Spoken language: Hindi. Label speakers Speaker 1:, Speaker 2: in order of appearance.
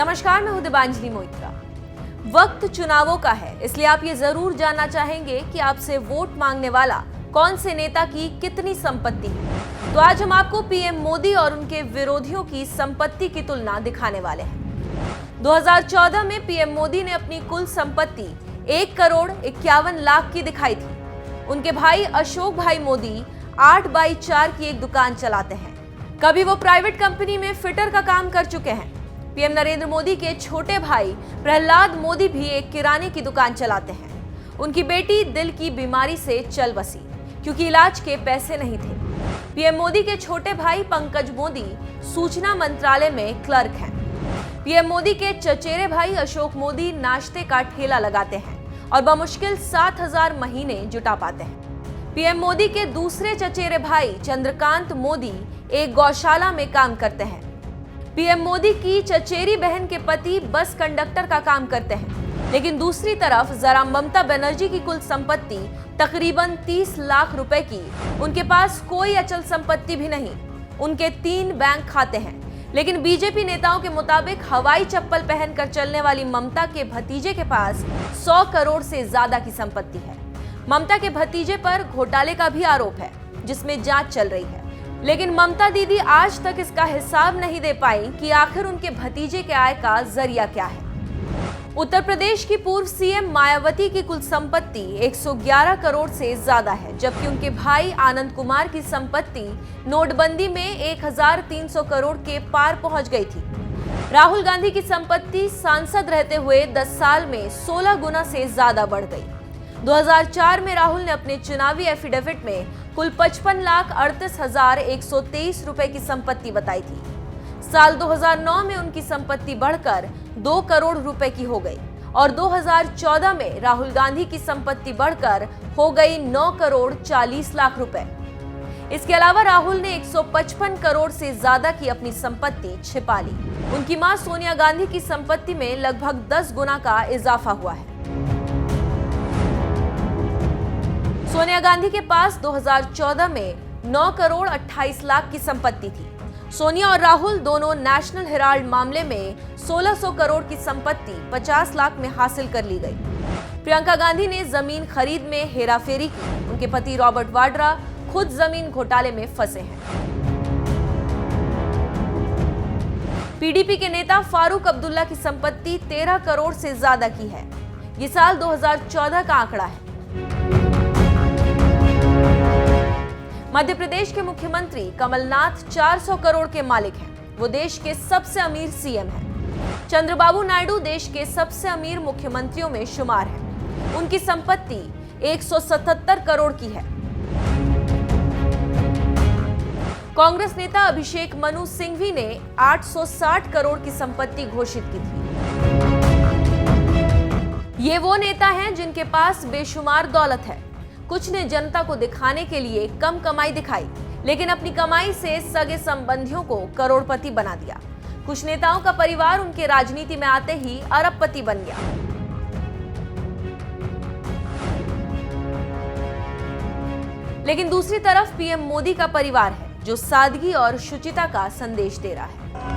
Speaker 1: नमस्कार, मैं हूं दिबांजलि मोइत्रा। वक्त चुनावों का है, इसलिए आप ये जरूर जानना चाहेंगे कि आपसे वोट मांगने वाला कौन से नेता की कितनी संपत्ति है। तो आज हम आपको पीएम मोदी और उनके विरोधियों की संपत्ति की तुलना दिखाने वाले हैं। 2014 में पीएम मोदी ने अपनी कुल संपत्ति 1,51,00,000 की दिखाई थी। उनके भाई अशोक भाई मोदी 8x4 की एक दुकान चलाते हैं। कभी वो प्राइवेट कंपनी में फिटर का काम कर चुके हैं। पीएम नरेंद्र मोदी के छोटे भाई प्रहलाद मोदी भी एक किराने की दुकान चलाते हैं। उनकी बेटी दिल की बीमारी से चल बसी क्योंकि इलाज के पैसे नहीं थे। पीएम मोदी के छोटे भाई पंकज मोदी सूचना मंत्रालय में क्लर्क हैं। पीएम मोदी के चचेरे भाई अशोक मोदी नाश्ते का ठेला लगाते हैं और बमुश्किल 7,000 महीने जुटा पाते हैं। पीएम मोदी के दूसरे चचेरे भाई चंद्रकांत मोदी एक गौशाला में काम करते हैं। पीएम मोदी की चचेरी बहन के पति बस कंडक्टर का काम करते हैं। लेकिन दूसरी तरफ जरा ममता बनर्जी की कुल संपत्ति तकरीबन 30 लाख रुपए की, उनके पास कोई अचल संपत्ति भी नहीं। उनके 3 बैंक खाते हैं। लेकिन बीजेपी नेताओं के मुताबिक हवाई चप्पल पहनकर चलने वाली ममता के भतीजे के पास 100 करोड़ से ज्यादा की संपत्ति है। ममता के भतीजे पर घोटाले का भी आरोप है, जिसमें जांच चल रही है। लेकिन ममता दीदी आज तक इसका हिसाब नहीं दे पाई कि आखिर उनके भतीजे के आय का जरिया क्या है। उत्तर प्रदेश की पूर्व सीएम मायावती की कुल संपत्ति 111 करोड़ से ज्यादा है, जबकि उनके भाई आनंद कुमार की संपत्ति नोटबंदी में 1,300 करोड़ के पार पहुंच गई थी। राहुल गांधी की संपत्ति सांसद रहते हुए 10 साल में 16 गुना से ज्यादा बढ़ गई। 2004 में राहुल ने अपने चुनावी एफिडेविट में कुल 55,38,123 रुपए की संपत्ति बताई थी। साल 2009 में उनकी संपत्ति बढ़कर 2 करोड़ रुपए की हो गई और 2014 में राहुल गांधी की संपत्ति बढ़कर हो गई 9 करोड़ 40 लाख रुपए। इसके अलावा राहुल ने 155 करोड़ से ज्यादा की अपनी संपत्ति छिपा ली। उनकी मां सोनिया गांधी की संपत्ति में लगभग 10 गुना का इजाफा हुआ है। सोनिया गांधी के पास 2014 में 9 करोड़ 28 लाख की संपत्ति थी। सोनिया और राहुल दोनों नेशनल हेराल्ड मामले में 1600 करोड़ की संपत्ति 50 लाख में हासिल कर ली गई। प्रियंका गांधी ने जमीन खरीद में हेराफेरी की। उनके पति रॉबर्ट वाड्रा खुद जमीन घोटाले में फंसे हैं। पीडीपी के नेता फारूक अब्दुल्ला की संपत्ति 13 करोड़ से ज्यादा की है। ये साल 2014 का आंकड़ा है। मध्य प्रदेश के मुख्यमंत्री कमलनाथ 400 करोड़ के मालिक हैं। वो देश के सबसे अमीर सीएम हैं। चंद्रबाबू नायडू देश के सबसे अमीर मुख्यमंत्रियों में शुमार हैं। उनकी संपत्ति 177 करोड़ की है। कांग्रेस नेता अभिषेक मनु सिंघवी ने 860 करोड़ की संपत्ति घोषित की थी। ये वो नेता हैं जिनके पास बेशुमार दौलत है। कुछ ने जनता को दिखाने के लिए कम कमाई दिखाई, लेकिन अपनी कमाई से सगे संबंधियों को करोड़पति बना दिया। कुछ नेताओं का परिवार उनके राजनीति में आते ही अरबपति बन गया। लेकिन दूसरी तरफ पीएम मोदी का परिवार है, जो सादगी और शुचिता का संदेश दे रहा है।